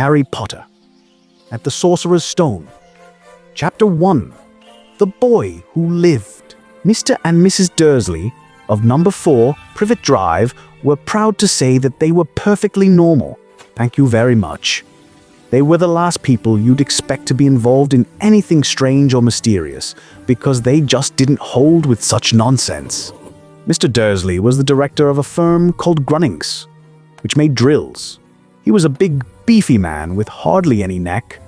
Harry Potter at the Sorcerer's Stone. Chapter 1. The Boy Who Lived. Mr. and Mrs. Dursley of number 4 Privet Drive were proud to say that they were perfectly normal. Thank you very much. They were the last people you'd expect to be involved in anything strange or mysterious, because they just didn't hold with such nonsense. Mr. Dursley was the director of a firm called Grunnings, which made drills. He was a big, beefy man with hardly any neck,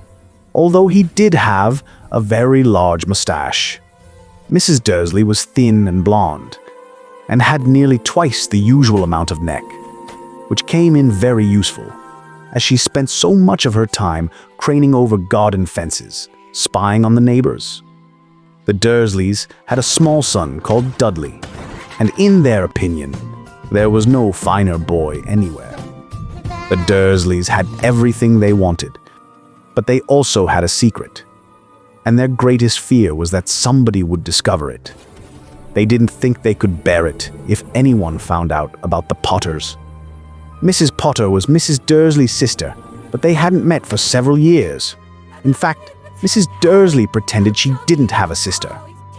although he did have a very large mustache. Mrs. Dursley was thin and blonde, and had nearly twice the usual amount of neck, which came in very useful, as she spent so much of her time craning over garden fences, spying on the neighbors. The Dursleys had a small son called Dudley, and in their opinion, there was no finer boy anywhere. The Dursleys had everything they wanted, but they also had a secret, and their greatest fear was that somebody would discover it. They didn't think they could bear it if anyone found out about the Potters. Mrs. Potter was Mrs. Dursley's sister, but they hadn't met for several years. In fact, Mrs. Dursley pretended she didn't have a sister,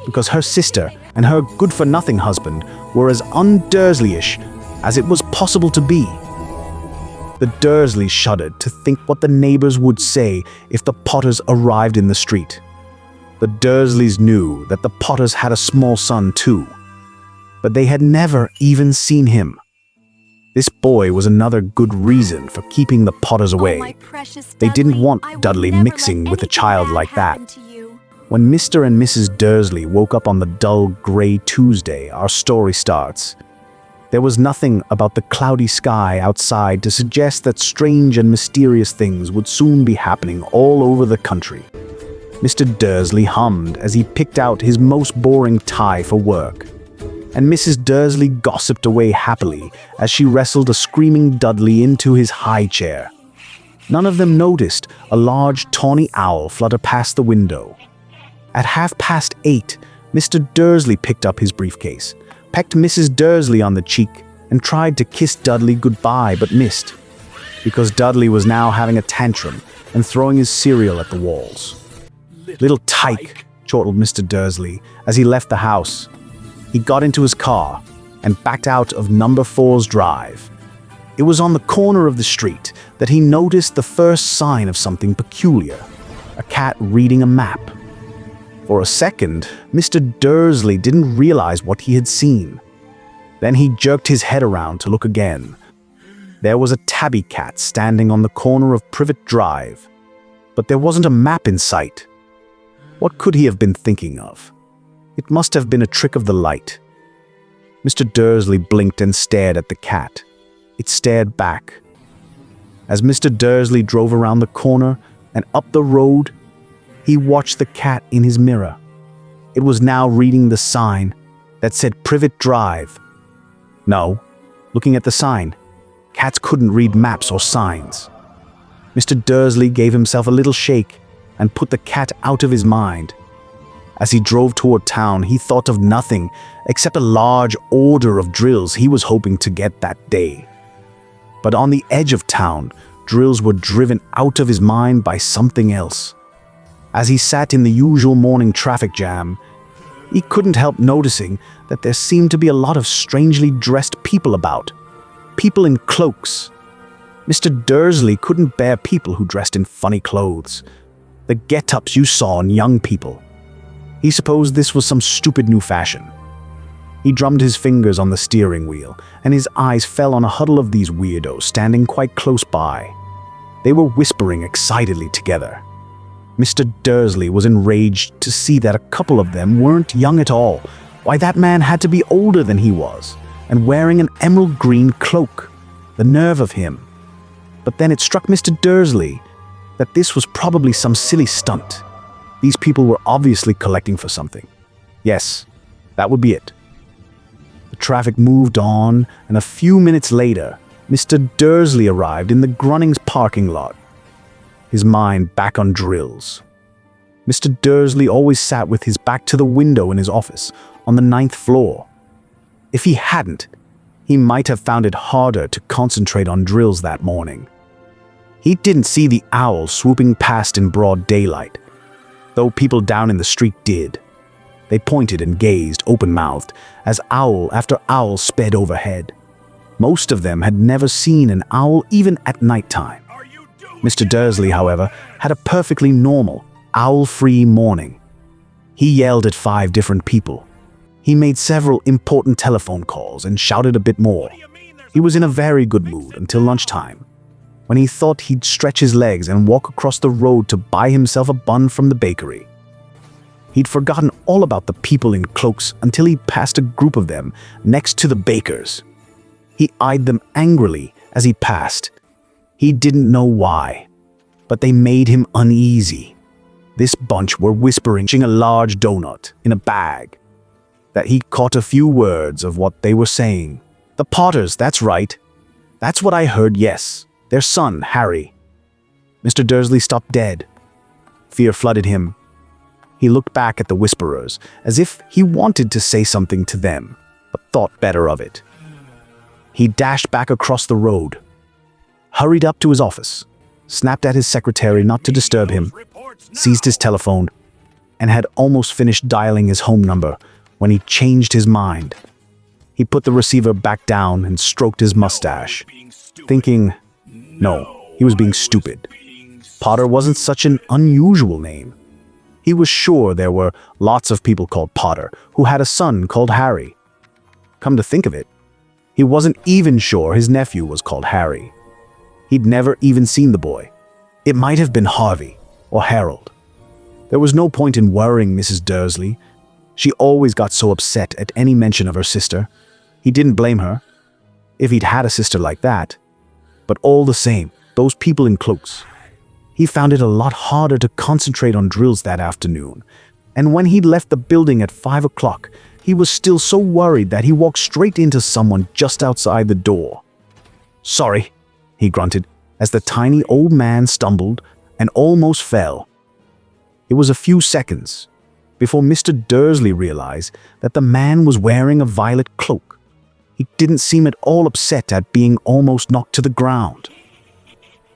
because her sister and her good-for-nothing husband were as un-Dursleyish as it was possible to be. The Dursleys shuddered to think what the neighbors would say if the Potters arrived in the street. The Dursleys knew that the Potters had a small son too, but they had never even seen him. This boy was another good reason for keeping the Potters away. They didn't want Dudley mixing with a child like that. When Mr. and Mrs. Dursley woke up on the dull gray Tuesday our story starts, there was nothing about the cloudy sky outside to suggest that strange and mysterious things would soon be happening all over the country. Mr. Dursley hummed as he picked out his most boring tie for work, and Mrs. Dursley gossiped away happily as she wrestled a screaming Dudley into his high chair. None of them noticed a large tawny owl flutter past the window. At 8:30, Mr. Dursley picked up his briefcase, pecked Mrs. Dursley on the cheek, and tried to kiss Dudley goodbye but missed, because Dudley was now having a tantrum and throwing his cereal at the walls. "Little tyke," chortled Mr. Dursley as he left the house. He got into his car and backed out of number 4's drive. It was on the corner of the street that he noticed the first sign of something peculiar: a cat reading a map. For a second, Mr. Dursley didn't realize what he had seen. Then he jerked his head around to look again. There was a tabby cat standing on the corner of Privet Drive, but there wasn't a map in sight. What could he have been thinking of? It must have been a trick of the light. Mr. Dursley blinked and stared at the cat. It stared back. As Mr. Dursley drove around the corner and up the road, he watched the cat in his mirror. It was now reading the sign that said Privet Drive. No, looking at the sign, cats couldn't read maps or signs. Mr. Dursley gave himself a little shake and put the cat out of his mind. As he drove toward town, he thought of nothing except a large order of drills he was hoping to get that day. But on the edge of town, drills were driven out of his mind by something else. As he sat in the usual morning traffic jam, he couldn't help noticing that there seemed to be a lot of strangely dressed people about. People in cloaks. Mr. Dursley couldn't bear people who dressed in funny clothes. The get-ups you saw in young people. He supposed this was some stupid new fashion. He drummed his fingers on the steering wheel, and his eyes fell on a huddle of these weirdos standing quite close by. They were whispering excitedly together. Mr. Dursley was enraged to see that a couple of them weren't young at all. Why, that man had to be older than he was, and wearing an emerald green cloak. The nerve of him. But then it struck Mr. Dursley that this was probably some silly stunt. These people were obviously collecting for something. Yes, that would be it. The traffic moved on, and a few minutes later, Mr. Dursley arrived in the Grunnings parking lot, his mind back on drills. Mr. Dursley always sat with his back to the window in his office on the 9th floor. If he hadn't, he might have found it harder to concentrate on drills that morning. He didn't see the owl swooping past in broad daylight, though people down in the street did. They pointed and gazed open-mouthed as owl after owl sped overhead. Most of them had never seen an owl even at nighttime. Mr. Dursley, however, had a perfectly normal, owl-free morning. He yelled at 5 different people. He made several important telephone calls and shouted a bit more. He was in a very good mood until lunchtime, when he thought he'd stretch his legs and walk across the road to buy himself a bun from the bakery. He'd forgotten all about the people in cloaks until he passed a group of them next to the bakers. He eyed them angrily as he passed. He didn't know why, but they made him uneasy. This bunch were whispering a large donut in a bag, that he caught a few words of what they were saying. The Potters, that's right. That's what I heard, yes. Their son, Harry. Mr. Dursley stopped dead. Fear flooded him. He looked back at the whisperers, as if he wanted to say something to them, but thought better of it. He dashed back across the road, hurried up to his office, snapped at his secretary not to disturb him, seized his telephone, and had almost finished dialing his home number when he changed his mind. He put the receiver back down and stroked his mustache, thinking, no, he was being stupid. Potter wasn't such an unusual name. He was sure there were lots of people called Potter who had a son called Harry. Come to think of it, he wasn't even sure his nephew was called Harry. He'd never even seen the boy. It might have been Harvey or Harold. There was no point in worrying Mrs. Dursley. She always got so upset at any mention of her sister. He didn't blame her, if he'd had a sister like that. But all the same, those people in cloaks. He found it a lot harder to concentrate on drills that afternoon, and when he'd left the building at 5 o'clock, he was still so worried that he walked straight into someone just outside the door. "Sorry," he grunted, as the tiny old man stumbled and almost fell. It was a few seconds before Mr. Dursley realized that the man was wearing a violet cloak. He didn't seem at all upset at being almost knocked to the ground.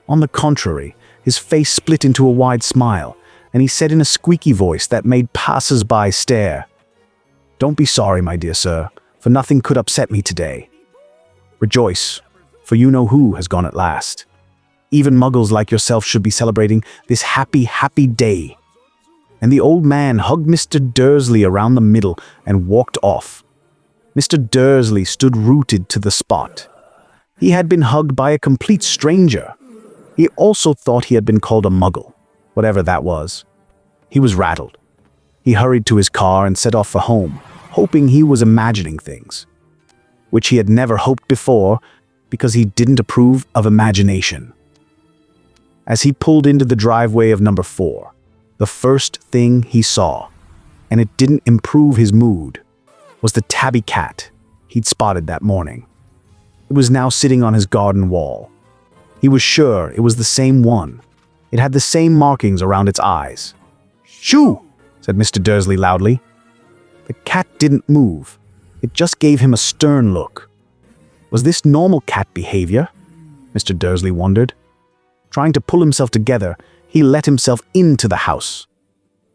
On the contrary, his face split into a wide smile, and he said in a squeaky voice that made passers-by stare, "Don't be sorry, my dear sir, for nothing could upset me today. Rejoice, for you know who has gone at last. Even muggles like yourself should be celebrating this happy, happy day." And the old man hugged Mr. Dursley around the middle and walked off. Mr. Dursley stood rooted to the spot. He had been hugged by a complete stranger. He also thought he had been called a muggle, whatever that was. He was rattled. He hurried to his car and set off for home, hoping he was imagining things, which he had never hoped before because he didn't approve of imagination. As he pulled into the driveway of number 4, the first thing he saw, and it didn't improve his mood, was the tabby cat he'd spotted that morning. It was now sitting on his garden wall. He was sure it was the same one. It had the same markings around its eyes. "Shoo!" said Mr. Dursley loudly. The cat didn't move. It just gave him a stern look. Was this normal cat behavior? Mr. Dursley wondered. Trying to pull himself together, he let himself into the house.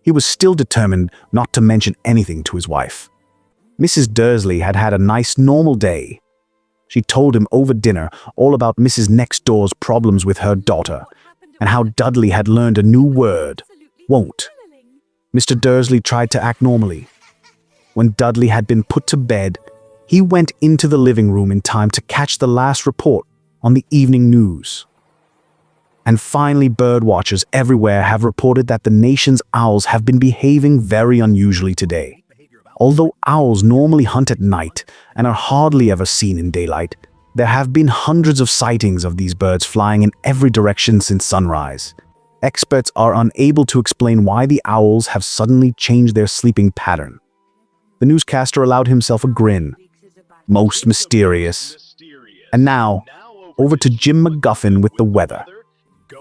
He was still determined not to mention anything to his wife. Mrs. Dursley had had a nice, normal day. She told him over dinner all about Mrs. Next Door's problems with her daughter, and how Dudley had learned a new word, won't. Mr. Dursley tried to act normally. When Dudley had been put to bed, he went into the living room in time to catch the last report on the evening news. And finally, bird watchers everywhere have reported that the nation's owls have been behaving very unusually today. Although owls normally hunt at night and are hardly ever seen in daylight, there have been hundreds of sightings of these birds flying in every direction since sunrise. Experts are unable to explain why the owls have suddenly changed their sleeping pattern. The newscaster allowed himself a grin. Most mysterious. And now, over to Jim McGuffin with the weather.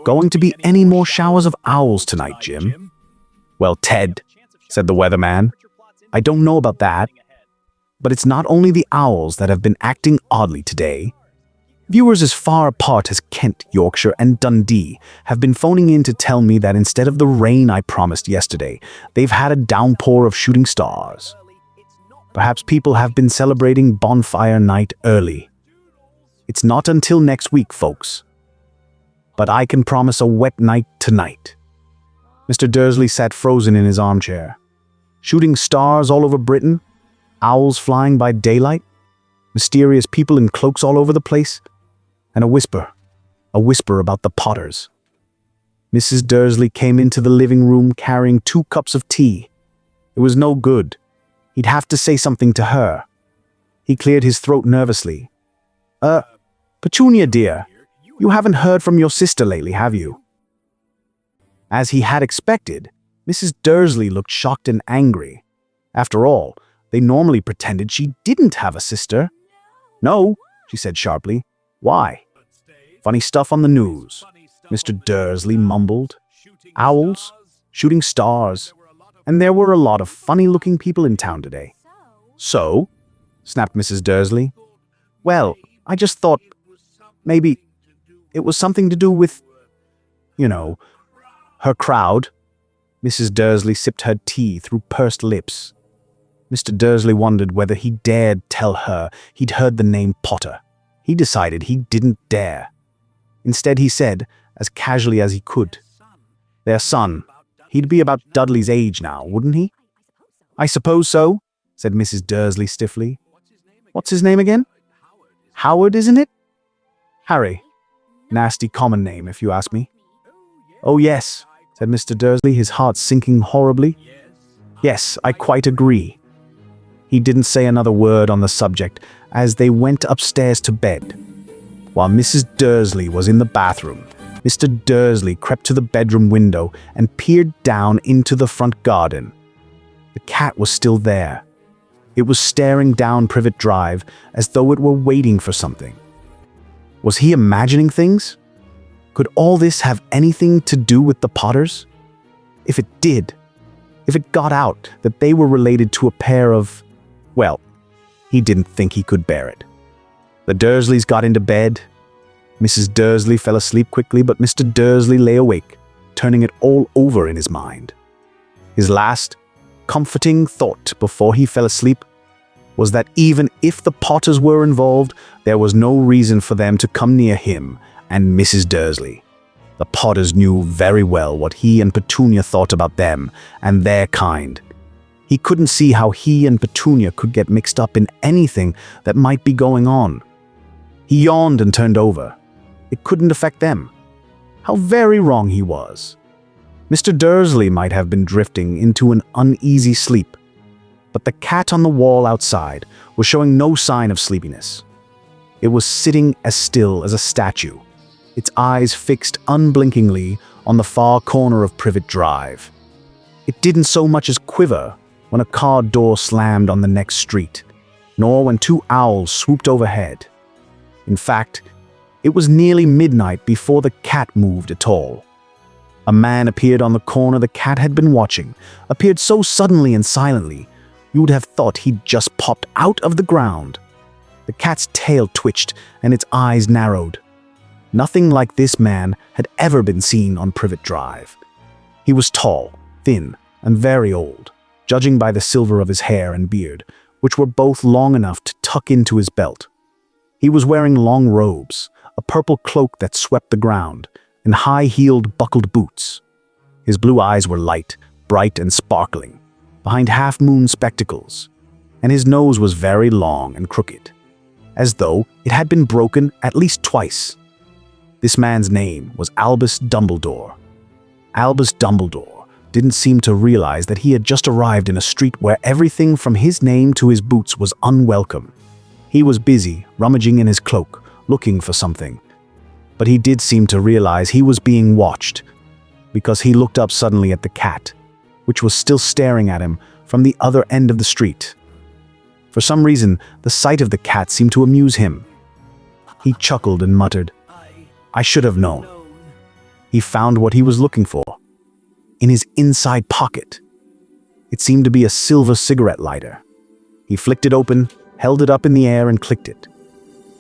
Going to be any more showers of owls tonight, Jim? "Well, Ted," said the weatherman, "I don't know about that. But it's not only the owls that have been acting oddly today. Viewers as far apart as Kent, Yorkshire, and Dundee have been phoning in to tell me that instead of the rain I promised yesterday, they've had a downpour of shooting stars. Perhaps people have been celebrating bonfire night early. It's not until next week, folks. But I can promise a wet night tonight. Mr. Dursley sat frozen in his armchair. Shooting stars all over Britain? Owls flying by daylight? Mysterious people in cloaks all over the place? And a whisper about the Potters. Mrs. Dursley came into the living room carrying 2 cups of tea. It was no good. He'd have to say something to her. He cleared his throat nervously. Petunia, dear, you haven't heard from your sister lately, have you? As he had expected, Mrs. Dursley looked shocked and angry. After all, they normally pretended she didn't have a sister. No, she said sharply. Why? Funny stuff on the news, Mr. Dursley mumbled. Owls, shooting stars, and there were a lot of funny-looking people in town today. So? Snapped Mrs. Dursley. Well, I just thought maybe it was something to do with, her crowd. Mrs. Dursley sipped her tea through pursed lips. Mr. Dursley wondered whether he dared tell her he'd heard the name Potter. He decided he didn't dare. Instead, he said, as casually as he could, their son. He'd be about Dudley's age now, wouldn't he? I suppose so, said Mrs. Dursley stiffly. What's his name again? Howard, isn't it? Harry. Nasty common name, if you ask me. Oh, yes, said Mr. Dursley, his heart sinking horribly. Yes, I quite agree. He didn't say another word on the subject as they went upstairs to bed. While Mrs. Dursley was in the bathroom, Mr. Dursley crept to the bedroom window and peered down into the front garden. The cat was still there. It was staring down Privet Drive as though it were waiting for something. Was he imagining things? Could all this have anything to do with the Potters? If it did, if it got out that they were related to a pair of, well, he didn't think he could bear it. The Dursleys got into bed. Mrs. Dursley fell asleep quickly, but Mr. Dursley lay awake, turning it all over in his mind. His last, comforting thought before he fell asleep was that even if the Potters were involved, there was no reason for them to come near him and Mrs. Dursley. The Potters knew very well what he and Petunia thought about them and their kind. He couldn't see how he and Petunia could get mixed up in anything that might be going on. He yawned and turned over. It couldn't affect them. How very wrong he was. Mr. Dursley might have been drifting into an uneasy sleep, but the cat on the wall outside was showing no sign of sleepiness. It was sitting as still as a statue, its eyes fixed unblinkingly on the far corner of Privet Drive. It didn't so much as quiver when a car door slammed on the next street, nor when 2 owls swooped overhead. In fact, it was nearly midnight before the cat moved at all. A man appeared on the corner the cat had been watching, appeared so suddenly and silently, you would have thought he'd just popped out of the ground. The cat's tail twitched and its eyes narrowed. Nothing like this man had ever been seen on Privet Drive. He was tall, thin, and very old, judging by the silver of his hair and beard, which were both long enough to tuck into his belt. He was wearing long robes, a purple cloak that swept the ground, and high-heeled buckled boots. His blue eyes were light, bright, and sparkling, behind half-moon spectacles, and his nose was very long and crooked, as though it had been broken at least twice. This man's name was Albus Dumbledore. Albus Dumbledore didn't seem to realize that he had just arrived in a street where everything from his name to his boots was unwelcome. He was busy, rummaging in his cloak, looking for something. But he did seem to realize he was being watched, because he looked up suddenly at the cat, which was still staring at him from the other end of the street. For some reason, the sight of the cat seemed to amuse him. He chuckled and muttered, "I should have known." He found what he was looking for. In his inside pocket. It seemed to be a silver cigarette lighter. He flicked it open, held it up in the air, and clicked it.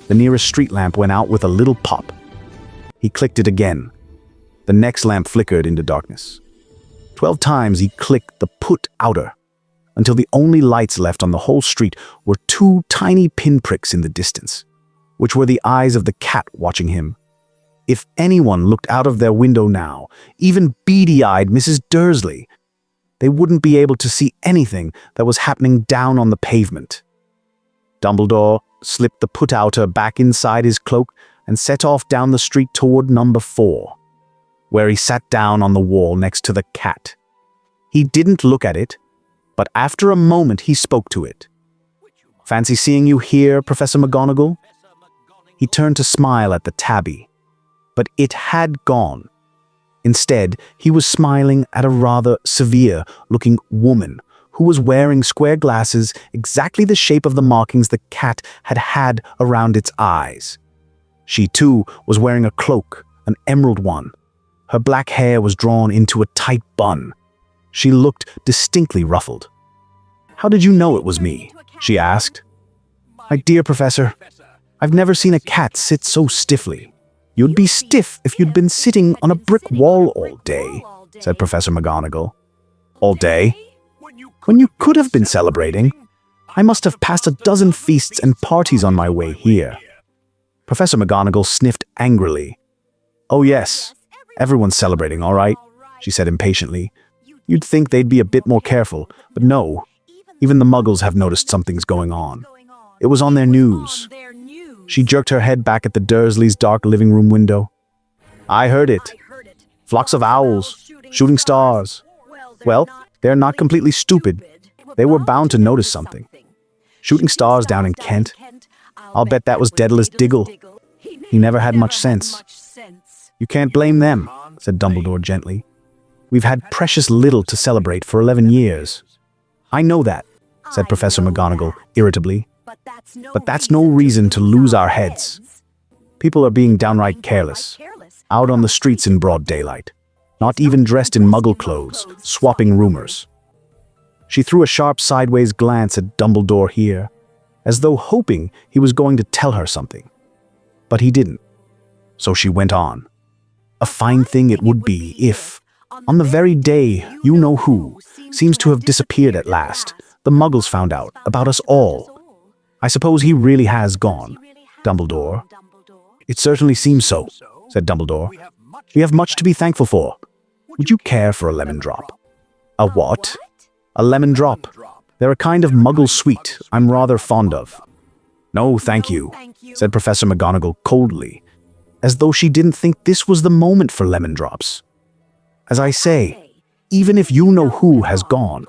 The nearest street lamp went out with a little pop. He clicked it again. The next lamp flickered into darkness. 12 times he clicked the put outer, until the only lights left on the whole street were 2 tiny pinpricks in the distance, which were the eyes of the cat watching him. If anyone looked out of their window now, even beady-eyed Mrs. Dursley, they wouldn't be able to see anything that was happening down on the pavement. Dumbledore slipped the put-outer back inside his cloak and set off down the street toward number 4, where he sat down on the wall next to the cat. He didn't look at it, but after a moment he spoke to it. "Fancy seeing you here, Professor McGonagall?" He turned to smile at the tabby, but it had gone. Instead, he was smiling at a rather severe-looking woman who was wearing square glasses exactly the shape of the markings the cat had had around its eyes. She, too, was wearing a cloak, an emerald one. Her black hair was drawn into a tight bun. She looked distinctly ruffled. "How did you know it was me?" she asked. "My dear Professor, I've never seen a cat sit so stiffly." "You'd be stiff if you'd been sitting on a brick wall all day," said Professor McGonagall. "All day? When you could have been celebrating. I must have passed a dozen feasts and parties on my way here." Professor McGonagall sniffed angrily. "Oh yes, everyone's celebrating, all right," she said impatiently. "You'd think they'd be a bit more careful, but no. Even the Muggles have noticed something's going on. It was on their news." She jerked her head back at the Dursleys' dark living room window. "I heard it. Flocks of owls, shooting stars. Well, they're not completely stupid. They were bound to notice something. Shooting stars down in Kent. I'll bet that was Daedalus Diggle. He never had much sense." "You can't blame them," said Dumbledore gently. "We've had precious little to celebrate for 11 years. "I know that," said Professor McGonagall irritably. "But that's no reason to lose our heads. People are being downright careless, out on the streets in broad daylight, not even dressed in Muggle clothes, swapping rumors." She threw a sharp sideways glance at Dumbledore here, as though hoping he was going to tell her something. But he didn't. So she went on. "A fine thing it would be if, on the very day you-know-who seems to have disappeared at last, the Muggles found out about us all. I suppose he really has gone, Dumbledore." "It certainly seems so," said Dumbledore. "We have much to be thankful for. Would you care for a lemon drop?" "A what?" "A lemon drop. They're a kind of Muggle sweet I'm rather fond of." "No, thank you," said Professor McGonagall coldly, as though she didn't think this was the moment for lemon drops. "As I say, even if you-know-who has gone,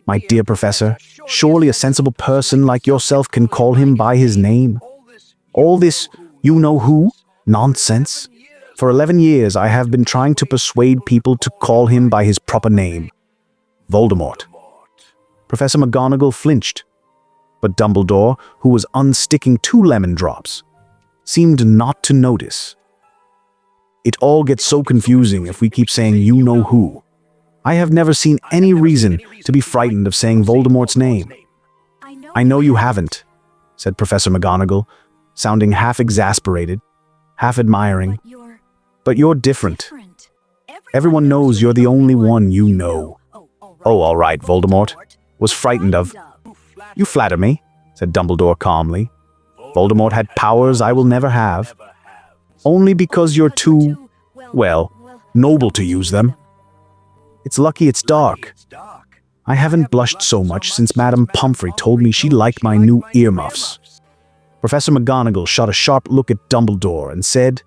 my dear Professor, surely a sensible person like yourself can call him by his name. All this you-know-who nonsense. For 11 years I have been trying to persuade people to call him by his proper name. Voldemort." Professor McGonagall flinched, but Dumbledore, who was unsticking 2 lemon drops, seemed not to notice. "It all gets so confusing if we keep saying you-know-who. I have never seen any reason to be frightened of saying Voldemort's name." "I know you haven't," said Professor McGonagall, sounding half exasperated, half admiring. "But you're different. Everyone knows you're the only one you know." "Oh, all right, Voldemort was frightened of." "You flatter me," said Dumbledore calmly. "Voldemort had powers I will never have. Only because you're too, well, noble to use them. It's lucky it's dark. I haven't blushed so much since Madame Pomfrey told me she liked my new earmuffs." Professor McGonagall shot a sharp look at Dumbledore and said,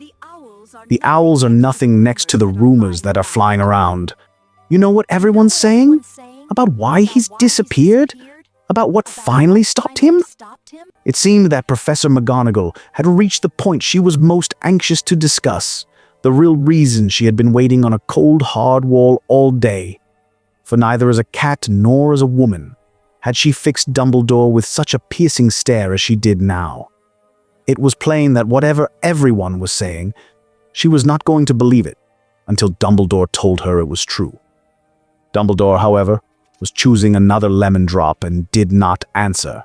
"The owls are nothing next to the rumors that are flying around. You know what everyone's saying? About why he's disappeared? About what finally stopped him?" It seemed that Professor McGonagall had reached the point she was most anxious to discuss, the real reason she had been waiting on a cold, hard wall all day. For neither as a cat nor as a woman had she fixed Dumbledore with such a piercing stare as she did now. It was plain that whatever everyone was saying, she was not going to believe it until Dumbledore told her it was true. Dumbledore, however, was choosing another lemon drop and did not answer.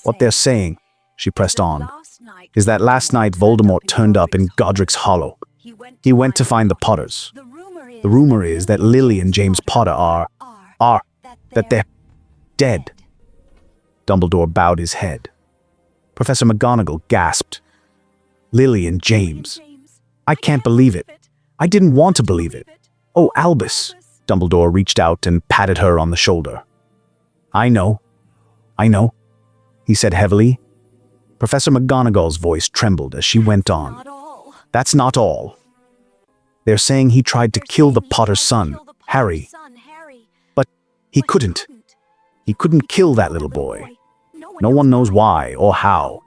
"What they're saying," she pressed on, is that last night Voldemort turned up in Godric's Hollow. He went to find the Potters. The rumor is that Lily and James Potter that they're dead. Dumbledore bowed his head. Professor McGonagall gasped. Lily and James. I can't believe it. I didn't want to believe it. Oh, Albus. Dumbledore reached out and patted her on the shoulder. I know, he said heavily. Professor McGonagall's voice trembled as she went on. That's not all. They're saying he tried to kill the Potter's son, Harry. But he couldn't. He couldn't kill that little boy. No one knows why or how.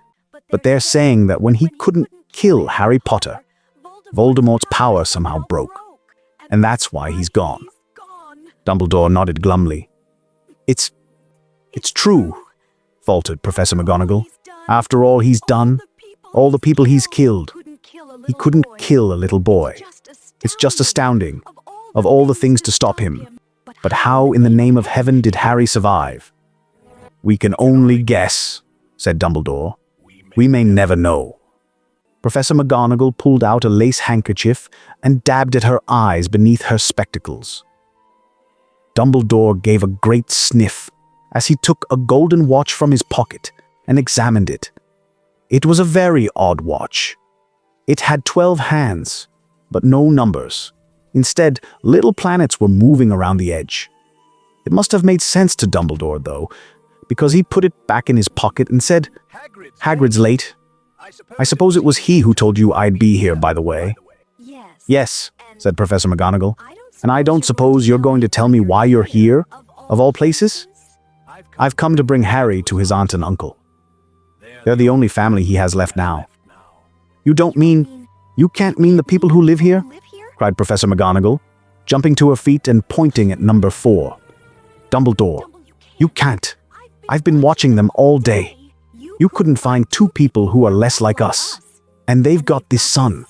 But they're saying that when he couldn't kill Harry Potter, Voldemort's power somehow broke. And that's why he's gone. Dumbledore nodded glumly. It's true, faltered Professor McGonagall. After all he's done, all the people he's killed, he couldn't kill a little boy. It's just astounding, of all the things to stop him. But how in the name of heaven did Harry survive? We can only guess, said Dumbledore. We may never know. Professor McGonagall pulled out a lace handkerchief and dabbed at her eyes beneath her spectacles. Dumbledore gave a great sniff as he took a golden watch from his pocket and examined it. It was a very odd watch. It had 12 hands, but no numbers. Instead, little planets were moving around the edge. It must have made sense to Dumbledore, though, because he put it back in his pocket and said, Hagrid's late. I suppose it was he who told you I'd be here, by the way. Yes, said Professor McGonagall. And I don't suppose you're going to tell me why you're here, of all places? I've come to bring Harry to his aunt and uncle. They're the only family he has left now. You can't mean the people who live here? Cried Professor McGonagall, jumping to her feet and pointing at number 4. Dumbledore, you can't. I've been watching them all day. You couldn't find 2 people who are less like us. And they've got this son.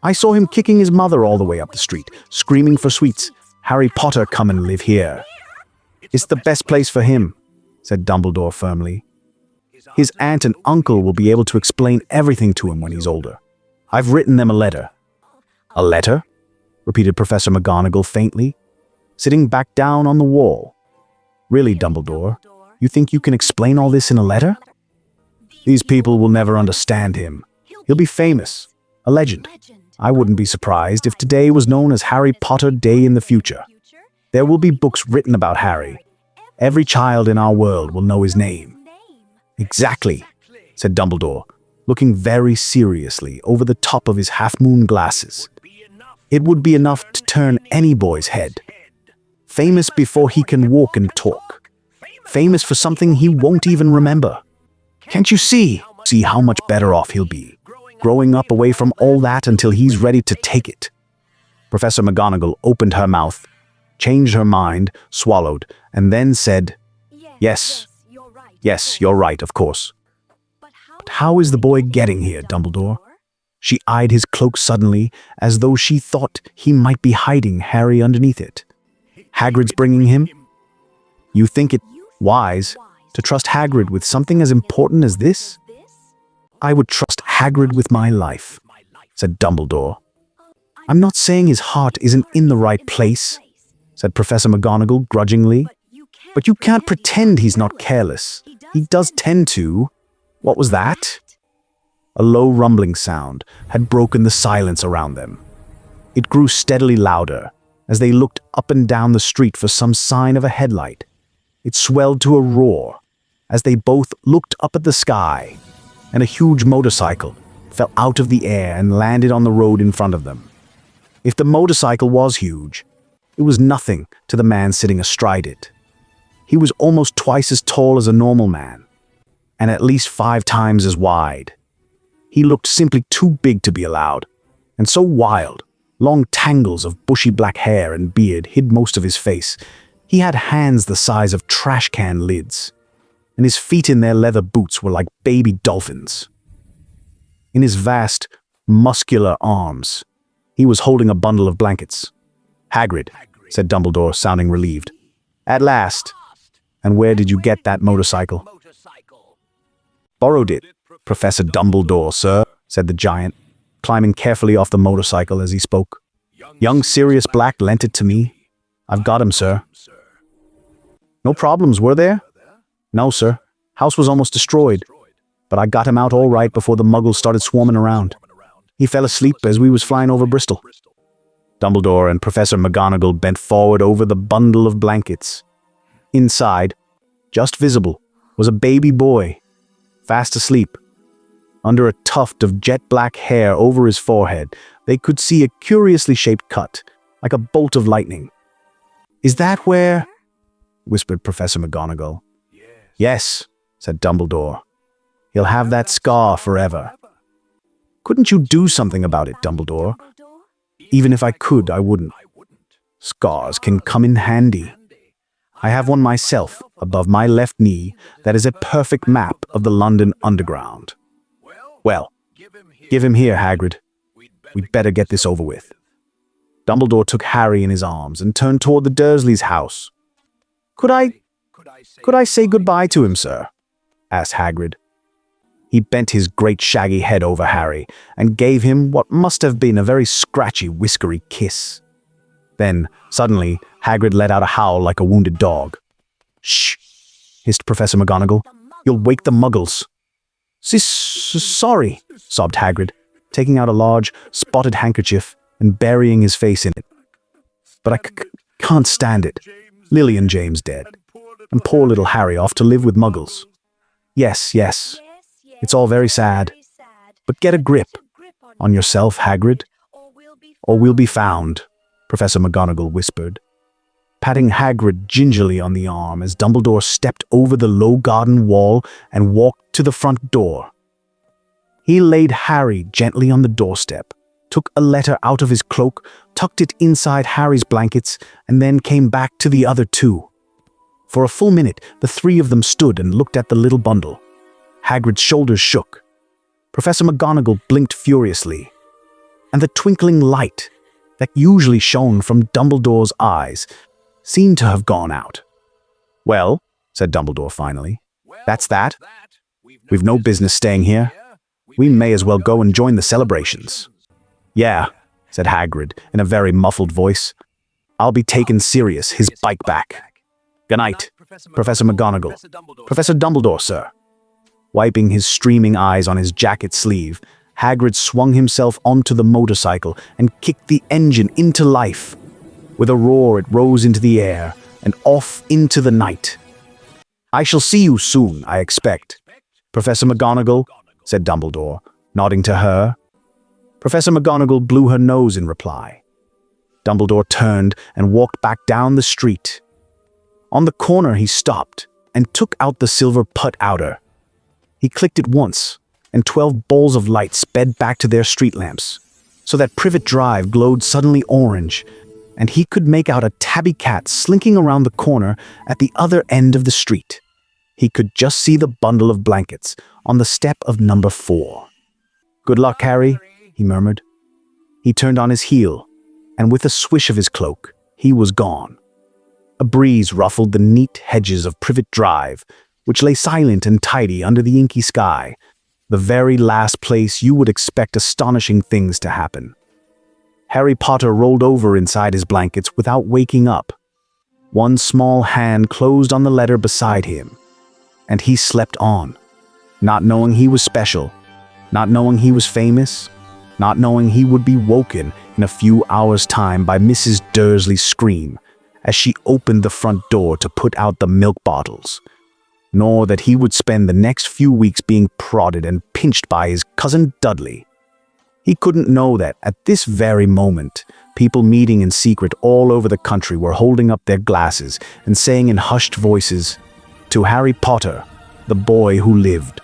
I saw him kicking his mother all the way up the street, screaming for sweets. Harry Potter, come and live here. It's the best place for him, said Dumbledore firmly. His aunt and uncle will be able to explain everything to him when he's older. I've written them a letter. A letter? Repeated Professor McGonagall faintly, sitting back down on the wall. Really, Dumbledore, you think you can explain all this in a letter? These people will never understand him. He'll be famous, a legend. I wouldn't be surprised if today was known as Harry Potter Day in the future. There will be books written about Harry. Every child in our world will know his name. Exactly, said Dumbledore, looking very seriously over the top of his half-moon glasses. It would be enough to turn any boy's head. Famous before he can walk and talk. Famous for something he won't even remember. Can't you see how much better off he'll be, growing up away from all that until he's ready to take it? Professor McGonagall opened her mouth, changed her mind, swallowed, and then said, Yes, you're right, of course. But how is the boy getting here, Dumbledore? She eyed his cloak suddenly, as though she thought he might be hiding Harry underneath it. Hagrid's bringing him? You think it wise to trust Hagrid with something as important as this? I would trust Hagrid with my life, said Dumbledore. I'm not saying his heart isn't in the right place, said Professor McGonagall grudgingly. But you can't pretend he's not careless. He does tend to. What was that? A low rumbling sound had broken the silence around them. It grew steadily louder as they looked up and down the street for some sign of a headlight. It swelled to a roar as they both looked up at the sky, and a huge motorcycle fell out of the air and landed on the road in front of them. If the motorcycle was huge, it was nothing to the man sitting astride it. He was almost twice as tall as a normal man, and at least 5 times as wide. He looked simply too big to be allowed, and so wild. Long tangles of bushy black hair and beard hid most of his face. He had hands the size of trash can lids, and his feet in their leather boots were like baby dolphins. In his vast, muscular arms, he was holding a bundle of blankets. Hagrid, said Dumbledore, sounding relieved. At last. And where did you get that motorcycle? Borrowed it, Professor Dumbledore, sir, said the giant, climbing carefully off the motorcycle as he spoke. Young Sirius Black lent it to me. I've got him, sir. No problems, were there? No, sir. House was almost destroyed, but I got him out all right before the muggles started swarming around. He fell asleep as we was flying over Bristol. Dumbledore and Professor McGonagall bent forward over the bundle of blankets. Inside, just visible, was a baby boy, fast asleep. Under a tuft of jet-black hair over his forehead, they could see a curiously shaped cut, like a bolt of lightning. "Is that where?" whispered Professor McGonagall. "Yes," said Dumbledore. "He'll have that scar forever." "Couldn't you do something about it, Dumbledore?" "Even if I could, I wouldn't. Scars can come in handy. I have one myself, above my left knee, that is a perfect map of the London Underground." "Well, give him here, Hagrid. We'd better get this over with." Dumbledore took Harry in his arms and turned toward the Dursleys' house. Could I say goodbye to him, sir?" asked Hagrid. He bent his great shaggy head over Harry and gave him what must have been a very scratchy, whiskery kiss. Then, suddenly, Hagrid let out a howl like a wounded dog. "Shh!" hissed Professor McGonagall. "You'll wake the muggles." Sorry," sobbed Hagrid, taking out a large, spotted handkerchief and burying his face in it. "But I can't stand it. Lily and James dead, and poor little Harry off to live with muggles. Yes, it's all very sad, but get a grip on yourself, Hagrid, or we'll be found," Professor McGonagall whispered, patting Hagrid gingerly on the arm as Dumbledore stepped over the low garden wall and walked to the front door. He laid Harry gently on the doorstep, took a letter out of his cloak, tucked it inside Harry's blankets, and then came back to the other two. For a full minute, the three of them stood and looked at the little bundle. Hagrid's shoulders shook. Professor McGonagall blinked furiously, and the twinkling light that usually shone from Dumbledore's eyes seemed to have gone out. "Well," said Dumbledore finally, "that's that. We've no business staying here. We may as well go and join the celebrations." "Yeah," said Hagrid in a very muffled voice. "I'll be taking Sirius his bike back. Good night, Professor McGonagall. Professor Dumbledore, sir." Wiping his streaming eyes on his jacket sleeve, Hagrid swung himself onto the motorcycle and kicked the engine into life. With a roar, it rose into the air and off into the night. "I shall see you soon, I expect, Professor McGonagall," said Dumbledore, nodding to her. Professor McGonagall blew her nose in reply. Dumbledore turned and walked back down the street. On the corner, he stopped and took out the silver put-outer. He clicked it once, and 12 balls of light sped back to their street lamps, so that Privet Drive glowed suddenly orange, and he could make out a tabby cat slinking around the corner at the other end of the street. He could just see the bundle of blankets on the step of number 4. "Good luck, Harry," he murmured. He turned on his heel, and with a swish of his cloak, he was gone. A breeze ruffled the neat hedges of Privet Drive, which lay silent and tidy under the inky sky, the very last place you would expect astonishing things to happen. Harry Potter rolled over inside his blankets without waking up. One small hand closed on the letter beside him, and he slept on, not knowing he was special, not knowing he was famous, not knowing he would be woken in a few hours' time by Mrs. Dursley's scream as she opened the front door to put out the milk bottles, nor that he would spend the next few weeks being prodded and pinched by his cousin Dudley. He couldn't know that, at this very moment, people meeting in secret all over the country were holding up their glasses and saying in hushed voices, "To Harry Potter, the boy who lived."